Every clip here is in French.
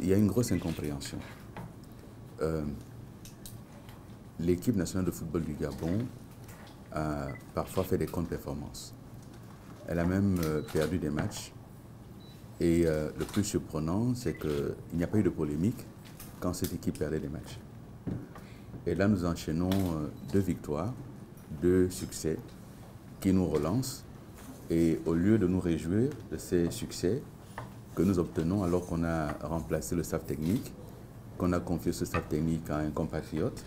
il y a une grosse incompréhension. L'équipe nationale de football du Gabon a parfois fait des contre-performances. Elle a même perdu des matchs. Et le plus surprenant, c'est qu'il n'y a pas eu de polémique quand cette équipe perdait des matchs. Et là, nous enchaînons 2 victoires, 2 succès qui nous relancent. Et au lieu de nous réjouir de ces succès que nous obtenons alors qu'on a remplacé le staff technique, qu'on a confié ce staff technique à un compatriote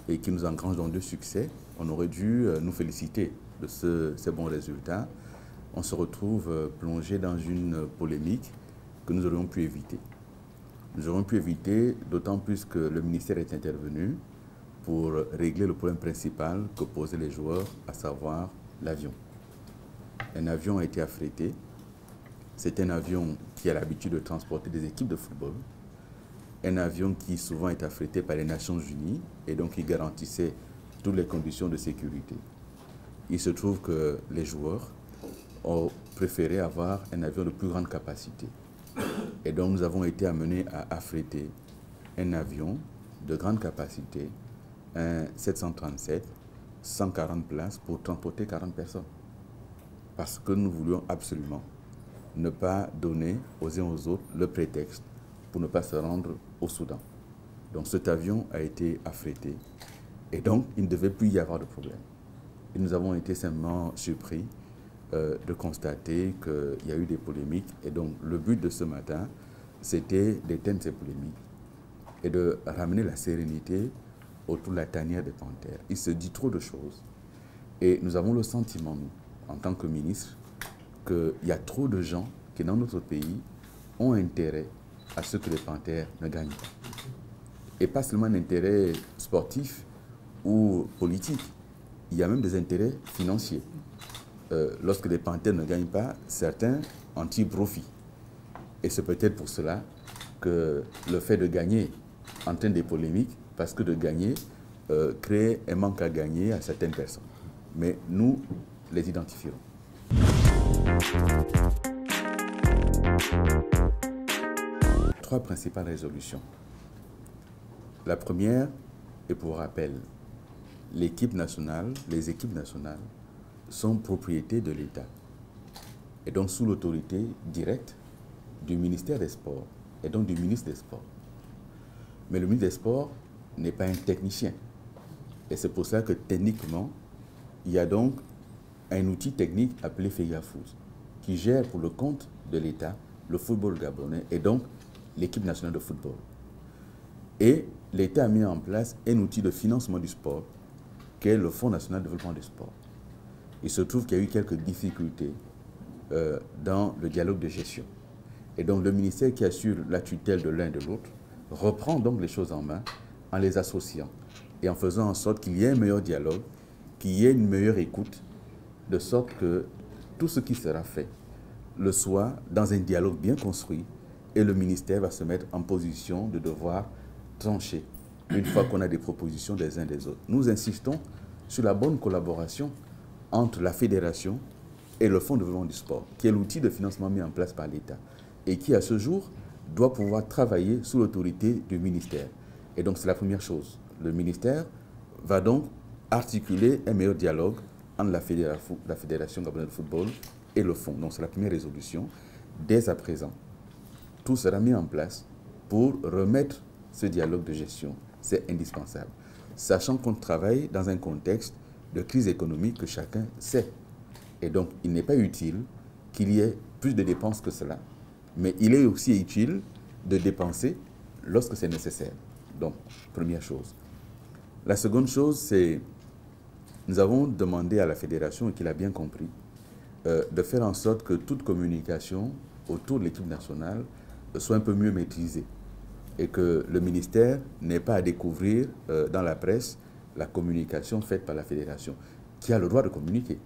et qui nous engrange dans 2 succès, on aurait dû nous féliciter de ces bons résultats. On se retrouve plongé dans une polémique que nous aurions pu éviter. Nous aurions pu éviter, d'autant plus que le ministère est intervenu pour régler le problème principal que posaient les joueurs, à savoir l'avion. Un avion a été affrété. C'est un avion qui a l'habitude de transporter des équipes de football. Un avion qui souvent est affrété par les Nations Unies et donc qui garantissait toutes les conditions de sécurité. Il se trouve que les joueurs ont préféré avoir un avion de plus grande capacité. Et donc nous avons été amenés à affréter un avion de grande capacité, un 737, 140 places pour transporter 40 personnes. Parce que nous voulions absolument ne pas donner aux uns aux autres le prétexte pour ne pas se rendre au Soudan. Donc cet avion a été affrété et donc il ne devait plus y avoir de problème. Et nous avons été simplement surpris de constater qu'il y a eu des polémiques. Et donc, le but de ce matin, c'était d'éteindre ces polémiques et de ramener la sérénité autour de la tanière des Panthères. Il se dit trop de choses. Et nous avons le sentiment, nous, en tant que ministre, qu'il y a trop de gens qui, dans notre pays, ont intérêt à ce que les Panthères ne gagnent pas. Et pas seulement un intérêt sportif ou politique, il y a même des intérêts financiers. Lorsque les Panthères ne gagnent pas, certains en tirent profit. Et c'est peut-être pour cela que le fait de gagner entraîne des polémiques, parce que de gagner crée un manque à gagner à certaines personnes. Mais nous les identifierons. 3 principales résolutions. La première, et pour rappel, l'équipe nationale, les équipes nationales sont propriété de l'État et donc sous l'autorité directe du ministère des Sports et donc du ministre des Sports. Mais le ministre des Sports n'est pas un technicien et c'est pour ça que techniquement, il y a donc un outil technique appelé FEGAFOOT qui gère pour le compte de l'État le football gabonais et donc l'équipe nationale de football. Et l'État a mis en place un outil de financement du sport qui est le Fonds national de développement du sport. Il se trouve qu'il y a eu quelques difficultés dans le dialogue de gestion. Et donc le ministère qui assure la tutelle de l'un et de l'autre reprend donc les choses en main en les associant et en faisant en sorte qu'il y ait un meilleur dialogue, qu'il y ait une meilleure écoute, de sorte que tout ce qui sera fait le soit dans un dialogue bien construit et le ministère va se mettre en position de devoir trancher une fois qu'on a des propositions des uns des autres. Nous insistons sur la bonne collaboration entre la fédération et le Fonds de développement du sport, qui est l'outil de financement mis en place par l'État et qui, à ce jour, doit pouvoir travailler sous l'autorité du ministère. Et donc, c'est la première chose. Le ministère va donc articuler un meilleur dialogue entre la Fédération gabonaise de football et le Fonds. Donc, c'est la première résolution. Dès à présent, tout sera mis en place pour remettre ce dialogue de gestion. C'est indispensable. Sachant qu'on travaille dans un contexte de crise économique que chacun sait. Et donc, il n'est pas utile qu'il y ait plus de dépenses que cela, mais il est aussi utile de dépenser lorsque c'est nécessaire. Donc, première chose. La seconde chose, c'est nous avons demandé à la fédération, et qu'il a bien compris, de faire en sorte que toute communication autour de l'équipe nationale soit un peu mieux maîtrisée et que le ministère n'ait pas à découvrir dans la presse la communication faite par la fédération, qui a le droit de communiquer.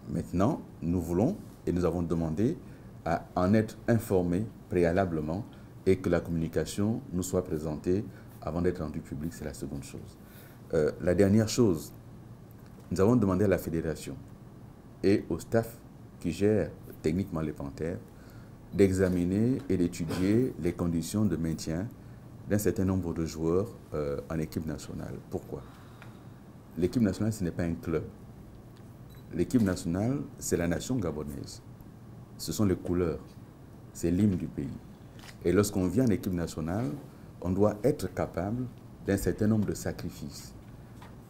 Maintenant, nous voulons et nous avons demandé à en être informés préalablement et que la communication nous soit présentée avant d'être rendue publique, c'est la seconde chose. La dernière chose, nous avons demandé à la fédération et au staff qui gère techniquement les Panthères d'examiner et d'étudier les conditions de maintien d'un certain nombre de joueurs en équipe nationale. Pourquoi? L'équipe nationale, ce n'est pas un club. L'équipe nationale, c'est la nation gabonaise. Ce sont les couleurs, c'est l'hymne du pays. Et lorsqu'on vient en équipe nationale, on doit être capable d'un certain nombre de sacrifices.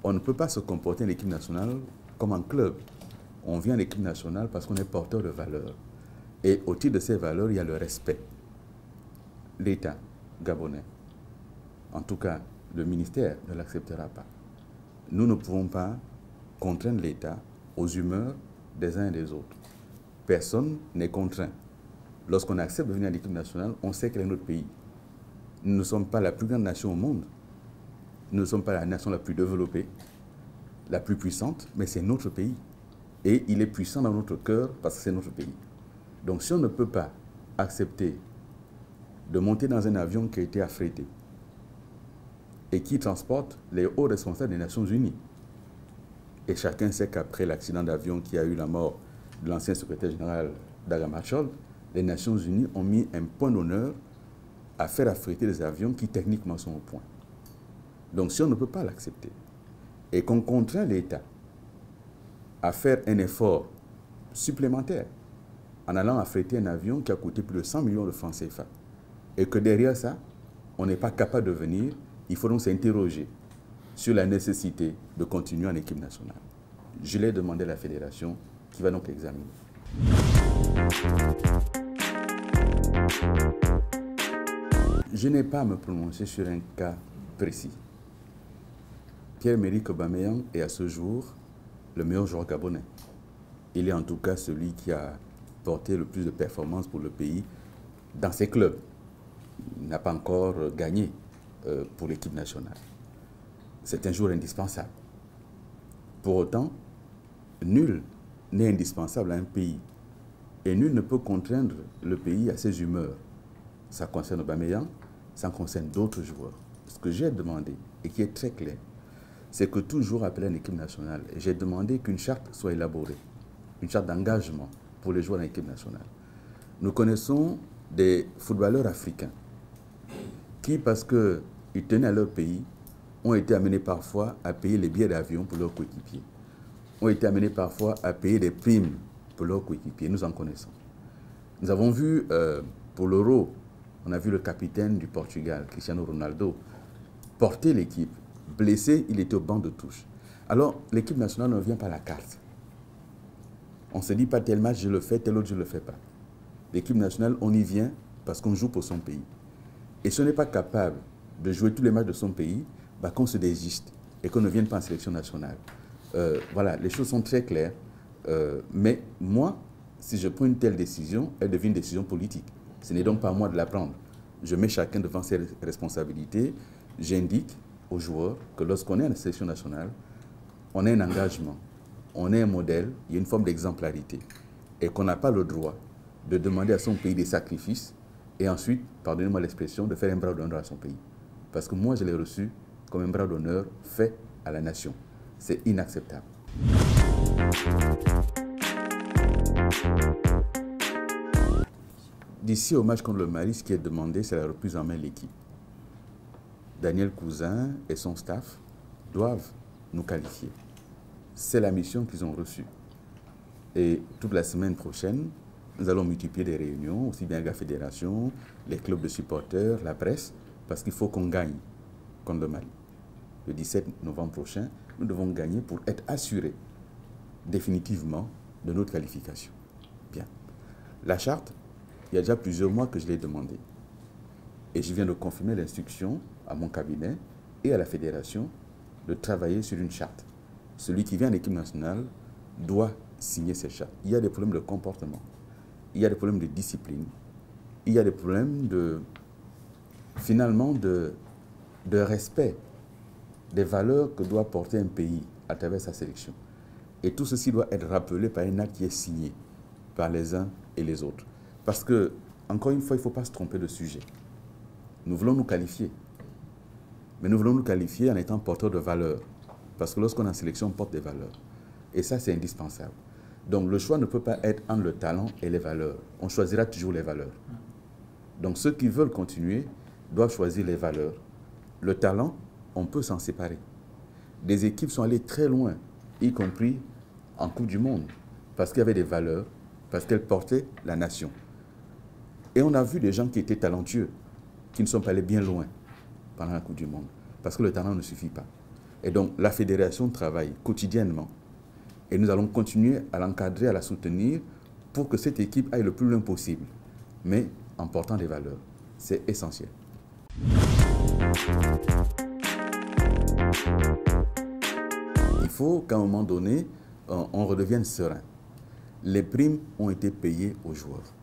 On ne peut pas se comporter en équipe nationale comme un club. On vient en équipe nationale parce qu'on est porteur de valeurs. Et au titre de ces valeurs, il y a le respect. L'État gabonais, en tout cas le ministère, ne l'acceptera pas. Nous ne pouvons pas contraindre l'État aux humeurs des uns et des autres. Personne n'est contraint. Lorsqu'on accepte de venir à l'équipe nationale, on sait quel est notre pays. Nous ne sommes pas la plus grande nation au monde. Nous ne sommes pas la nation la plus développée, la plus puissante, mais c'est notre pays. Et il est puissant dans notre cœur parce que c'est notre pays. Donc si on ne peut pas accepter de monter dans un avion qui a été affrété et qui transporte les hauts responsables des Nations Unies, et chacun sait qu'après l'accident d'avion qui a eu la mort de l'ancien secrétaire général Daga Machol, les Nations Unies ont mis un point d'honneur à faire affréter des avions qui techniquement sont au point. Donc si on ne peut pas l'accepter et qu'on contraint l'État à faire un effort supplémentaire en allant affréter un avion qui a coûté plus de 100 millions de francs CFA et que derrière ça, on n'est pas capable de venir, il faut donc s'interroger sur la nécessité de continuer en équipe nationale. Je l'ai demandé à la fédération qui va donc examiner. Je n'ai pas à me prononcer sur un cas précis. Pierre-Emerick Aubameyang est à ce jour le meilleur joueur gabonais. Il est en tout cas celui qui a porté le plus de performances pour le pays dans ses clubs. Il n'a pas encore gagné pour l'équipe nationale. C'est un joueur indispensable. Pour autant, nul n'est indispensable à un pays. Et nul ne peut contraindre le pays à ses humeurs. Ça concerne Aubameyang, ça concerne d'autres joueurs. Ce que j'ai demandé, et qui est très clair, c'est que tout joueur appelé à une équipe nationale, j'ai demandé qu'une charte soit élaborée, une charte d'engagement pour les joueurs en équipe nationale. Nous connaissons des footballeurs africains qui, parce qu'ils tenaient à leur pays, ont été amenés parfois à payer les billets d'avion pour leurs coéquipiers, ont été amenés parfois à payer des primes pour leurs coéquipiers. Nous en connaissons. Nous avons vu pour l'Euro, on a vu le capitaine du Portugal, Cristiano Ronaldo, porter l'équipe. Blessé, il était au banc de touche. Alors, l'équipe nationale ne vient pas à la carte. On ne se dit pas tel match je le fais, tel autre je ne le fais pas. L'équipe nationale, on y vient parce qu'on joue pour son pays. Et si on n'est pas capable de jouer tous les matchs de son pays, bah, qu'on se désiste et qu'on ne vienne pas en sélection nationale. Voilà, les choses sont très claires. Mais moi, si je prends une telle décision, elle devient une décision politique. Ce n'est donc pas à moi de la prendre. Je mets chacun devant ses responsabilités. J'indique aux joueurs que lorsqu'on est en sélection nationale, on a un engagement, on est un modèle, il y a une forme d'exemplarité. Et qu'on n'a pas le droit de demander à son pays des sacrifices et ensuite, pardonnez-moi l'expression, de faire un bras d'honneur à son pays. Parce que moi, je l'ai reçu comme un bras d'honneur fait à la nation. C'est inacceptable. D'ici au match contre le Mali, ce qui est demandé, c'est la reprise en main de l'équipe. Daniel Cousin et son staff doivent nous qualifier. C'est la mission qu'ils ont reçue. Et toute la semaine prochaine, nous allons multiplier des réunions, aussi bien avec la fédération, les clubs de supporters, la presse, parce qu'il faut qu'on gagne contre le Mali. Le 17 novembre prochain, nous devons gagner pour être assurés définitivement de notre qualification. Bien. La charte, il y a déjà plusieurs mois que je l'ai demandée. Et je viens de confirmer l'instruction à mon cabinet et à la fédération de travailler sur une charte. Celui qui vient en équipe nationale doit signer cette charte. Il y a des problèmes de comportement, il y a des problèmes de discipline, il y a des problèmes finalement de respect des valeurs que doit porter un pays à travers sa sélection. Et tout ceci doit être rappelé par un acte qui est signé par les uns et les autres. Parce que, encore une fois, il ne faut pas se tromper de sujet. Nous voulons nous qualifier. Mais nous voulons nous qualifier en étant porteurs de valeurs. Parce que lorsqu'on est en sélection, on porte des valeurs. Et ça, c'est indispensable. Donc le choix ne peut pas être entre le talent et les valeurs. On choisira toujours les valeurs. Donc ceux qui veulent continuer doivent choisir les valeurs. Le talent, on peut s'en séparer. Des équipes sont allées très loin, y compris en Coupe du Monde, parce qu'il y avait des valeurs, parce qu'elles portaient la nation. Et on a vu des gens qui étaient talentueux, qui ne sont pas allés bien loin pendant la Coupe du Monde, parce que le talent ne suffit pas. Et donc la fédération travaille quotidiennement, et nous allons continuer à l'encadrer, à la soutenir, pour que cette équipe aille le plus loin possible, mais en portant des valeurs. C'est essentiel. Il faut qu'à un moment donné, on redevienne serein. Les primes ont été payées aux joueurs.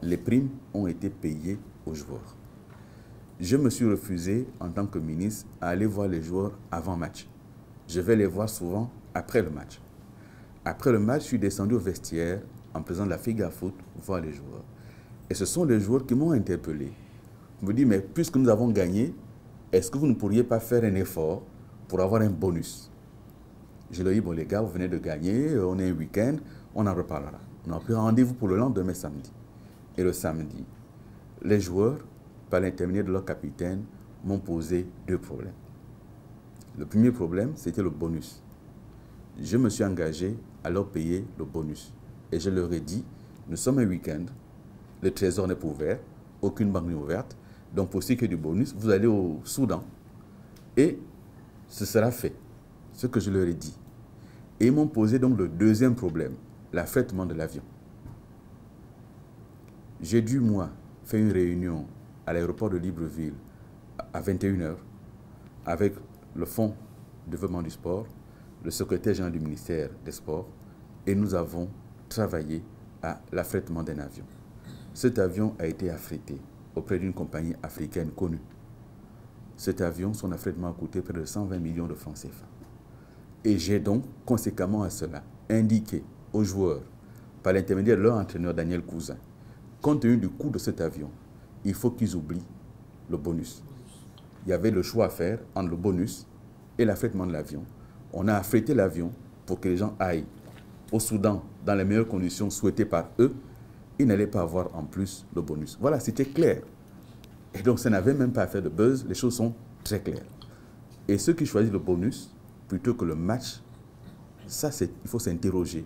Les primes ont été payées aux joueurs. Je me suis refusé, en tant que ministre, à aller voir les joueurs avant match. Je vais les voir souvent après le match. Après le match, je suis descendu au vestiaire en présence de la FIGA Foot voir les joueurs. Et ce sont les joueurs qui m'ont interpellé. Ils me disent, mais puisque nous avons gagné, est-ce que vous ne pourriez pas faire un effort pour avoir un bonus? Je leur ai dit, bon les gars, vous venez de gagner, on est un week-end, on en reparlera. On a pris rendez-vous pour le lendemain samedi. Et le samedi, les joueurs, par l'intermédiaire de leur capitaine, m'ont posé deux problèmes. Le premier problème, c'était le bonus. Je me suis engagé à leur payer le bonus. Et je leur ai dit, nous sommes un week-end, le trésor n'est pas ouvert, aucune banque n'est ouverte, donc pour ce qui est du bonus, vous allez au Soudan et ce sera fait, ce que je leur ai dit. Et ils m'ont posé donc le deuxième problème, l'affrètement de l'avion. J'ai dû, moi, faire une réunion à l'aéroport de Libreville à 21 h avec le Fonds de développement du sport, le secrétaire général du ministère des Sports, et nous avons travaillé à l'affrètement d'un avion. Cet avion a été affrété auprès d'une compagnie africaine connue. Cet avion, son affrètement a coûté près de 120 millions de francs CFA. Et j'ai donc, conséquemment à cela, indiqué aux joueurs, par l'intermédiaire de leur entraîneur Daniel Cousin, compte tenu du coût de cet avion, il faut qu'ils oublient le bonus. Il y avait le choix à faire entre le bonus et l'affrètement de l'avion. On a affrété l'avion pour que les gens aillent au Soudan dans les meilleures conditions souhaitées par eux. Ils n'allaient pas avoir en plus le bonus. Voilà, c'était clair. Et donc, ça n'avait même pas à faire de buzz. Les choses sont très claires. Et ceux qui choisissent le bonus plutôt que le match, ça, il faut s'interroger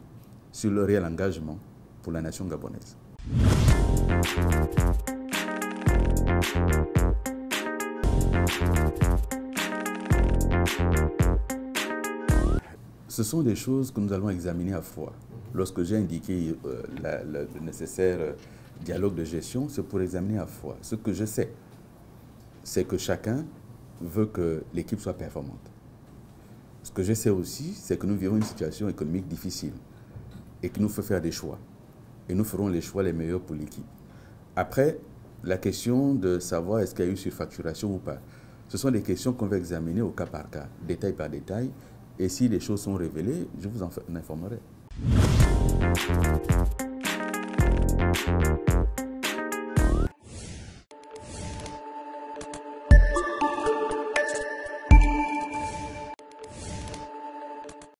sur le réel engagement pour la nation gabonaise. Ce sont des choses que nous allons examiner à froid. Lorsque j'ai indiqué le nécessaire dialogue de gestion, c'est pour examiner à froid. Ce que je sais, c'est que chacun veut que l'équipe soit performante. Ce que je sais aussi, c'est que nous vivons une situation économique difficile et qu'il nous faut faire des choix. Et nous ferons les choix les meilleurs pour l'équipe. Après, la question de savoir est-ce qu'il y a eu surfacturation ou pas, ce sont des questions qu'on va examiner au cas par cas, détail par détail. Et si les choses sont révélées, je vous en informerai.